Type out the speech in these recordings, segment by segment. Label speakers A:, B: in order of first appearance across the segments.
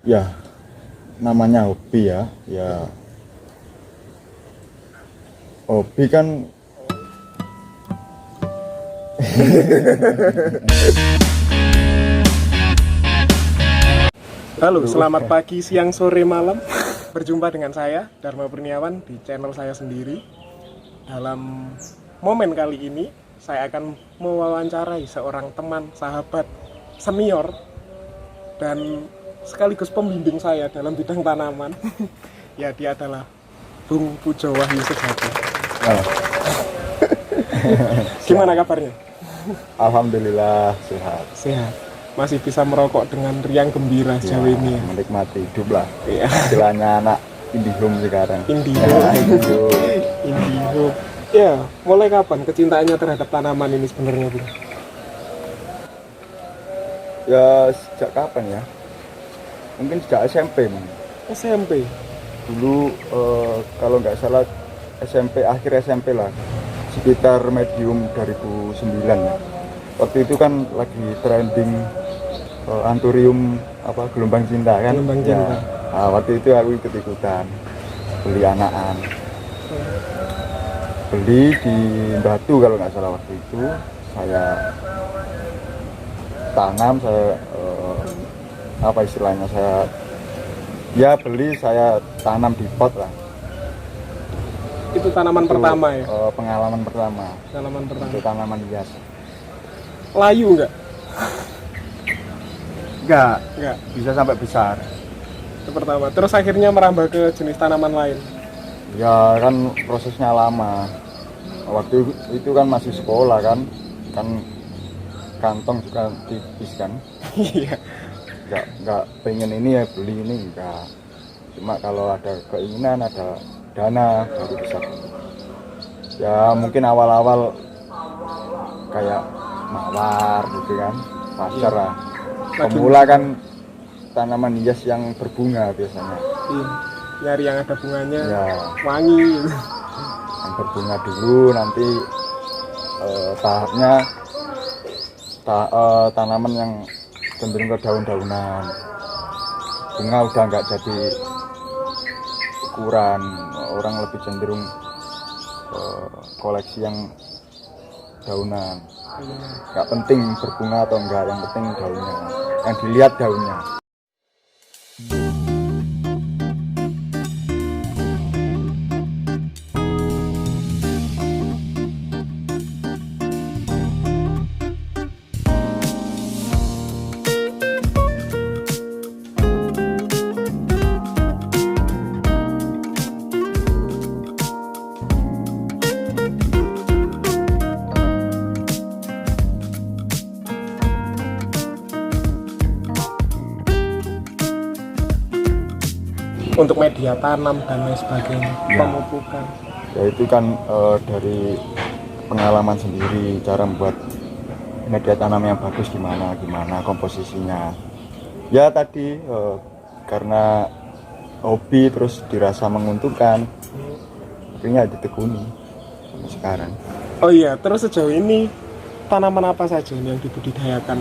A: Ya, namanya hobi ya. Ya, hobi kan
B: Halo, selamat pagi, siang, sore, malam. Berjumpa dengan saya, Dharma Kurniawan, di channel saya sendiri. Dalam momen kali ini, saya akan mewawancarai seorang teman, sahabat, senior, dan sekaligus pembimbing saya dalam bidang tanaman. Ya, dia adalah Bung Pujo Wahyu Sejati.
A: oh,
B: Gimana kabarnya?
A: alhamdulillah sehat.
B: Sehat. Masih bisa merokok dengan riang gembira sejauh ini ya.
A: Menikmati hidup lah.
B: Iya.
A: Istilahnya anak IndiHome sekarang.
B: Indigo. Indigo. Ya, mulai kapan kecintaannya terhadap tanaman ini sebenarnya, Bung?
A: Ya sejak kapan ya? Mungkin sejak SMP man.
B: SMP.
A: Dulu kalau nggak salah SMP, akhir SMP lah, sekitar medium 2009 ya. Waktu itu kan lagi trending anturium gelombang cinta kan.
B: Gelombang
A: Ya,
B: cinta.
A: nah, waktu itu aku ikut-ikutan beli anakan, beli di Batu kalau nggak salah. Waktu itu saya tanam, saya apa istilahnya, saya beli, saya tanam di pot lah.
B: Itu tanaman
A: Itu,
B: pertama ya?
A: Pengalaman pertama
B: Tanaman pertama.
A: untuk tanaman hias.
B: Layu nggak?
A: Enggak, bisa sampai besar.
B: Itu pertama. Terus akhirnya merambah ke jenis tanaman lain.
A: Ya kan prosesnya lama. Waktu itu kan masih sekolah kan kantong juga tipis kan.
B: Iya.
A: Enggak pengen ini ya beli ini, enggak. Cuma kalau ada keinginan, ada dana baru bisa beli. Ya mungkin awal-awal kayak mawar gitu kan, wajar lah. Pemula kan tanaman hias yang berbunga biasanya.
B: Iya. Nyari yang ada bunganya,
A: Ya,
B: wangi.
A: yang berbunga dulu, nanti tahapnya tanaman yang cenderung ke daun-daunan. Bunga udah nggak jadi ukuran, orang lebih cenderung koleksi yang daunan. Nggak penting berbunga atau enggak, yang penting daunnya, yang dilihat daunnya.
B: Untuk media tanam dan lain sebagainya,
A: Ya.
B: pemupukan.
A: Ya itu kan dari pengalaman sendiri, cara membuat media tanam yang bagus gimana komposisinya. Ya tadi karena hobi terus dirasa menguntungkan, akhirnya ditekuni sampai sekarang.
B: Oh iya, terus sejauh ini tanaman apa saja yang dibudidayakan?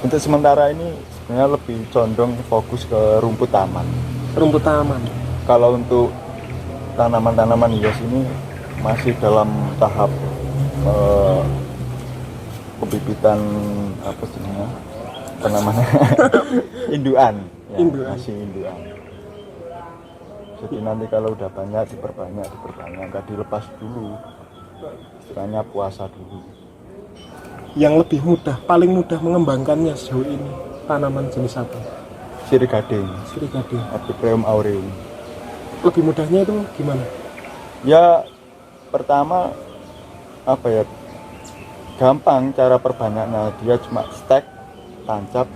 A: Untuk sementara ini sebenarnya lebih condong fokus ke rumput taman.
B: Rumput taman.
A: Kalau untuk tanaman-tanaman hias ini masih dalam tahap pembibitan namanya induan, ya,
B: Induan.
A: masih induan. Jadi nanti kalau udah banyak diperbanyak, nggak dilepas dulu, istilahnya puasa dulu.
B: Yang lebih mudah, paling mudah mengembangkannya sejauh ini tanaman jenis apa?
A: Sirih gading,
B: Sirikade.
A: Epipremum aureum.
B: Lebih mudahnya itu gimana?
A: Ya pertama gampang cara perbanyaknya, dia cuma stek, tancap,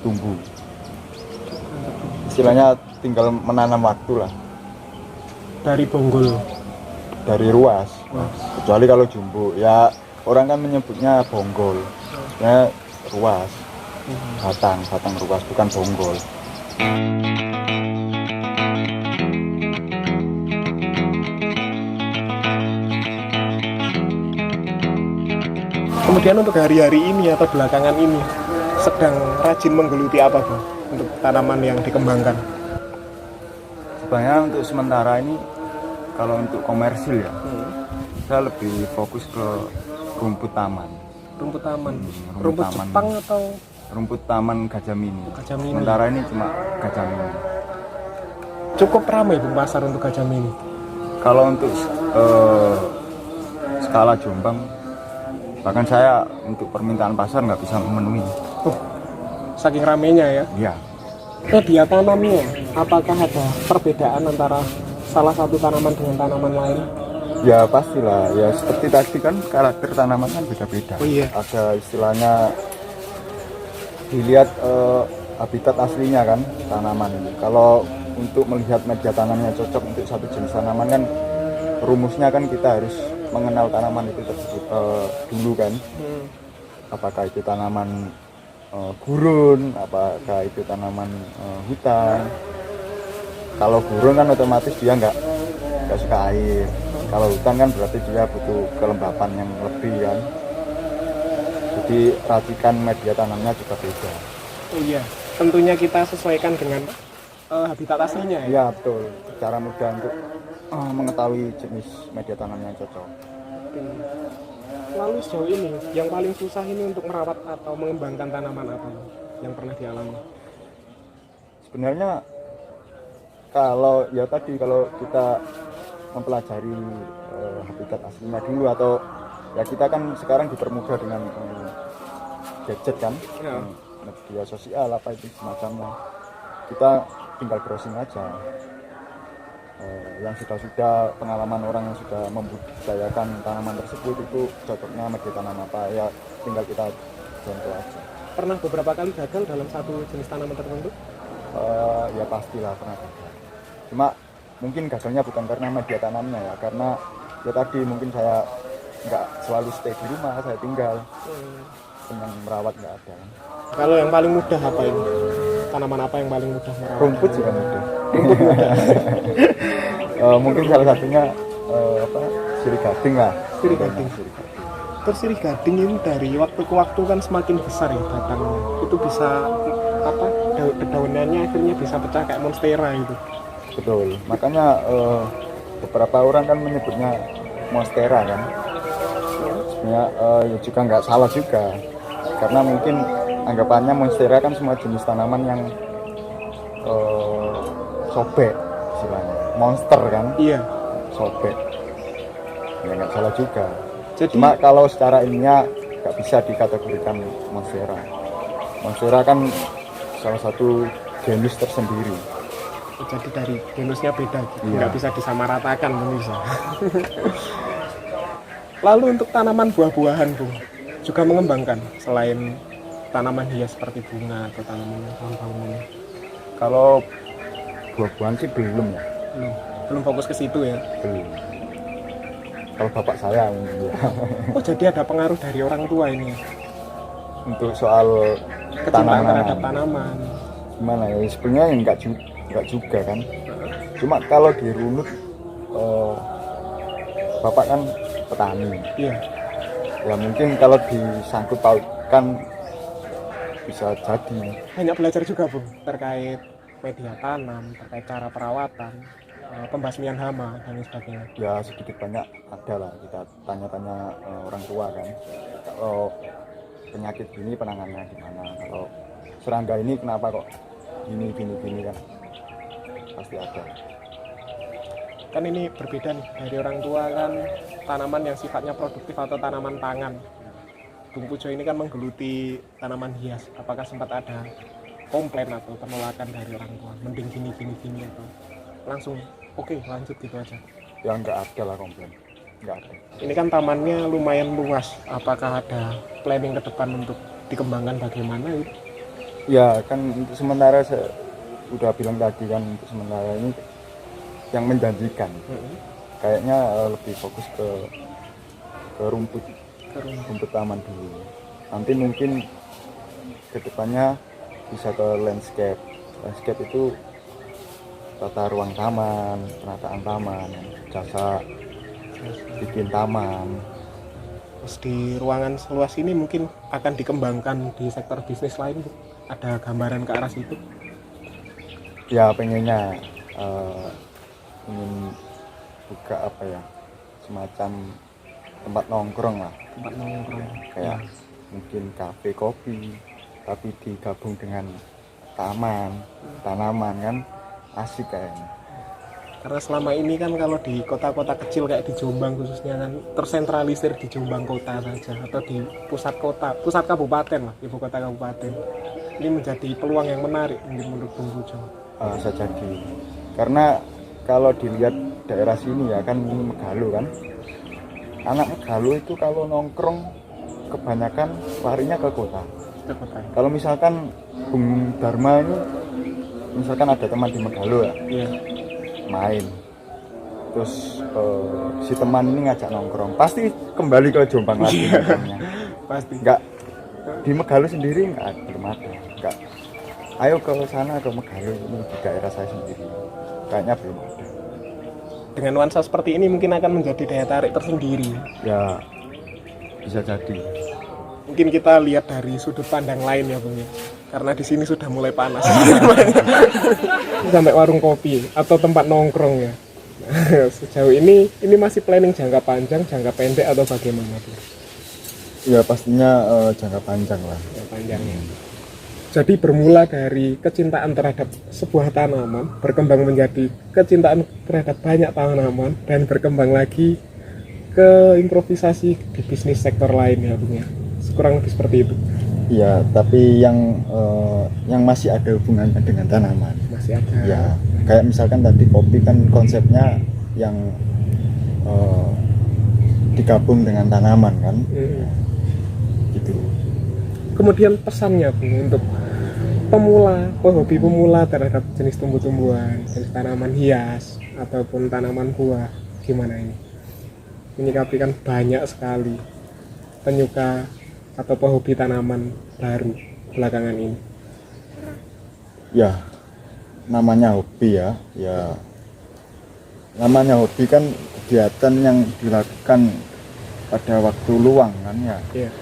A: tumbuh. Istilahnya tinggal menanam waktu lah,
B: Dari bonggol.
A: dari ruas. Kecuali kalau jumbo, ya orang kan menyebutnya bonggol, sebenarnya ruas, batang ruas, bukan bonggol.
B: Kemudian untuk hari-hari ini atau belakangan ini, sedang rajin menggeluti apa Bu untuk tanaman yang dikembangkan?
A: Sebenarnya untuk sementara ini kalau untuk komersil ya, saya lebih fokus ke rumput taman.
B: Rumput taman,
A: rumput
B: rumput
A: taman.
B: Jepang atau
A: Rumput taman Gajah Mini.
B: Gajah Mini?
A: Sementara ini cuma Gajah Mini.
B: Cukup ramai Bu pasar untuk Gajah Mini?
A: Kalau untuk skala Jombang, bahkan saya untuk permintaan pasar nggak bisa memenuhi.
B: Saking ramainya ya.
A: Iya.
B: Media tanamnya, apakah ada perbedaan antara salah satu tanaman dengan tanaman lain?
A: Ya pastilah, ya seperti tadi kan karakter tanaman kan beda-beda.
B: Oh iya.
A: Ada istilahnya dilihat habitat aslinya kan tanaman ini. Kalau untuk melihat media tanamnya cocok untuk satu jenis tanaman kan rumusnya kan kita harus mengenal tanaman itu tersebut dulu kan. Apakah itu tanaman gurun, apakah itu tanaman hutan. Kalau gurun kan otomatis dia nggak suka air. Kalau hutan kan berarti dia butuh kelembapan yang lebih kan. Jadi racikan media tanamnya juga beda.
B: Oh iya, tentunya kita sesuaikan dengan habitat aslinya ya?
A: Iya betul, cara mudah untuk mengetahui jenis media tanam yang cocok.
B: Lalu sejauh ini, yang paling susah ini untuk merawat atau mengembangkan tanaman apa yang pernah dialami?
A: Sebenarnya kalau ya tadi kalau kita mempelajari habitat aslinya dulu atau ya kita kan sekarang dipermudah dengan gadget kan,
B: Ya.
A: media sosial apa itu semacamnya, kita tinggal browsing aja. Yang sudah pengalaman orang yang sudah membudidayakan tanaman tersebut itu cocoknya media tanam apa ya tinggal kita contoh aja.
B: Pernah beberapa kali gagal dalam satu jenis tanaman tertentu?
A: Ya pastilah pernah gagal. Cuma mungkin gagalnya bukan karena media tanamnya ya, karena ya tadi mungkin saya nggak selalu stay di rumah, saya tinggal senang merawat nggak ada.
B: Kalau yang paling mudah apa ini? Tanaman apa yang paling mudah merawat?
A: Rumput juga mudah. Mungkin salah satunya sirih gading lah.
B: Sirih gading. Terus sirih gading ini dari waktu ke waktu kan semakin besar ya batangnya. Itu bisa apa? Daunannya akhirnya bisa pecah kayak monstera itu.
A: Betul. Makanya beberapa orang kan menyebutnya monstera kan. Sebenarnya ya juga nggak salah juga. Karena mungkin anggapannya monstera kan semua jenis tanaman yang sobek istilahnya. Monster kan?
B: Iya.
A: Sobek. Ya nggak salah juga.
B: Jadi,
A: cuma kalau secara ilmiah nggak bisa dikategorikan monstera. Monstera kan salah satu genus tersendiri.
B: jadi dari genusnya beda gitu.
A: Iya.
B: Nggak bisa disamaratakan pemirsa. Lalu untuk tanaman buah-buahan Bu, juga mengembangkan selain tanaman hias seperti bunga atau tanaman bangunan.
A: Kalau buah-buahan sih belum ya.
B: Belum fokus ke situ ya.
A: Belum. Kalau bapak saya mungkin ya.
B: Oh jadi ada pengaruh dari orang tua ini
A: Untuk soal
B: kecintaan terhadap
A: tanaman
B: tanaman.
A: gimana ya, sebenarnya enggak juga kan. Cuma kalau dirunut bapak kan petani
B: Iya.
A: ya, mungkin kalau disangkut pautkan bisa jadi.
B: Banyak belajar juga Bu terkait media tanam, terkait cara perawatan, pembasmian hama dan lain sebagainya.
A: Ya sedikit banyak ada lah, kita tanya-tanya orang tua kan, kalau penyakit gini penanganannya gimana, kalau serangga ini kenapa kok gini kan pasti ada.
B: Kan ini berbeda nih dari orang tua kan, tanaman yang sifatnya produktif atau tanaman pangan. Bung Pujo ini kan menggeluti tanaman hias. Apakah sempat ada komplain atau penolakan dari orang tua? Mending gini atau langsung oke, lanjut gitu aja?
A: Ya nggak ada lah komplain, nggak ada.
B: Ini kan tamannya lumayan luas. Apakah ada planning ke depan untuk dikembangkan bagaimana gitu?
A: Ya kan untuk sementara saya udah bilang tadi kan, untuk sementara ini yang menjanjikan kayaknya lebih fokus ke rumput taman dulu. Nanti mungkin kedepannya bisa ke landscape itu tata ruang taman, penataan taman, jasa bikin taman.
B: Terus di ruangan seluas ini mungkin akan dikembangkan di sektor bisnis lain, Bu. Ada gambaran ke arah situ?
A: Ya pengennya ingin buka apa ya, semacam tempat nongkrong lah,
B: Tempat nongkrong.
A: kayak mungkin kafe kopi tapi digabung dengan tanaman kan asik kayaknya.
B: Karena selama ini kan kalau di kota-kota kecil kayak di Jombang khususnya kan tersentralisir di Jombang kota saja atau di pusat kota, pusat kabupaten lah, ibu kota kabupaten. Ini menjadi peluang yang menarik mungkin menurut Bung Pujo.
A: Bisa jadi karena kalau dilihat daerah sini ya kan ini Megalu kan, anak Megalu itu kalau nongkrong kebanyakan larinya ke kota.
B: Ke kota.
A: Kalau misalkan Bung Dharma ini misalkan ada teman di Megalu ya,
B: Iya.
A: main terus si teman ini ngajak nongkrong pasti kembali ke Jombang lagi nongkrongnya.
B: Pasti.
A: Enggak di Megalu sendiri enggak, belum ada, enggak ayo ke sana ke Megalu ini di daerah saya sendiri kayaknya belum ada.
B: Dengan nuansa seperti ini mungkin akan menjadi daya tarik tersendiri.
A: Ya bisa jadi.
B: Mungkin kita lihat dari sudut pandang lain ya Bung ya. Karena di sini sudah mulai panas. Sampai warung kopi atau tempat nongkrong ya. Sejauh ini masih planning jangka panjang, jangka pendek atau bagaimana Bung?
A: Ya pastinya jangka panjang lah.
B: Jangka panjangnya. Jadi bermula dari kecintaan terhadap sebuah tanaman, berkembang menjadi kecintaan terhadap banyak tanaman, dan berkembang lagi ke improvisasi di bisnis sektor lain ya Bung ya. Kurang lebih seperti itu.
A: Iya, tapi yang masih ada hubungannya dengan tanaman.
B: Masih ada.
A: Ya, kayak misalkan tadi kopi kan konsepnya yang digabung dengan tanaman kan. Gitu.
B: Kemudian pesannya Bung untuk hobi pemula terhadap jenis tumbuh-tumbuhan, jenis tanaman hias ataupun tanaman buah, gimana ini? Menyikapi kan banyak sekali penyuka atau pehobi tanaman baru belakangan ini.
A: Ya, namanya hobi ya. Ya, namanya hobi kan kegiatan yang dilakukan pada waktu luang kan ya.
B: Iya.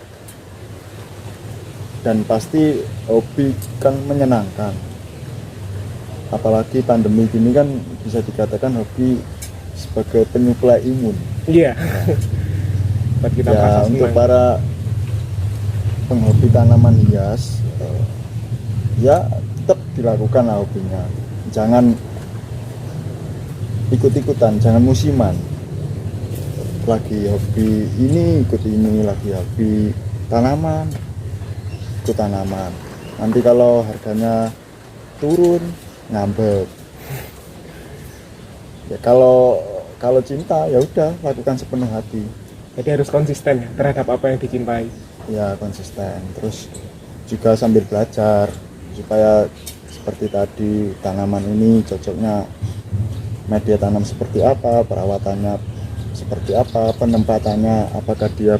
A: Dan pasti hobi kan menyenangkan. Apalagi pandemi gini kan bisa dikatakan hobi sebagai penyuplai imun.
B: Iya. Buat kita
A: Ya,
B: merasa
A: untuk
B: senang.
A: para penghobi tanaman hias ya tetap dilakukan lah hobinya, jangan ikut-ikutan, jangan musiman, lagi hobi ini ikut ini, lagi hobi tanaman ikut tanaman, nanti kalau harganya turun ngambek. Ya kalau cinta ya udah lakukan sepenuh hati.
B: Jadi harus konsisten ya terhadap apa yang dicintai.
A: Ya konsisten, terus juga sambil belajar supaya seperti tadi tanaman ini cocoknya media tanam seperti apa, perawatannya seperti apa, penempatannya apakah dia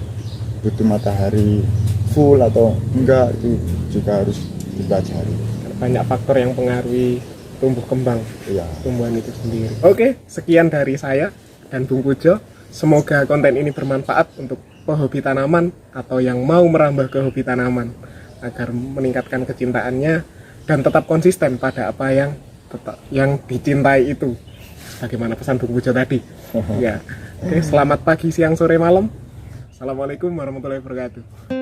A: butuh matahari full atau enggak, itu juga harus dipelajari.
B: Banyak faktor yang mempengaruhi tumbuh kembang
A: Iya.
B: tumbuhan itu sendiri. Oke, sekian dari saya dan Bung Pujo. Semoga konten ini bermanfaat untuk pehobi tanaman atau yang mau merambah ke hobi tanaman agar meningkatkan kecintaannya dan tetap konsisten pada apa yang dicintai itu. Bagaimana pesan Bung Pujo tadi? Ya. Oke, selamat pagi, siang, sore, malam. Assalamualaikum warahmatullahi wabarakatuh.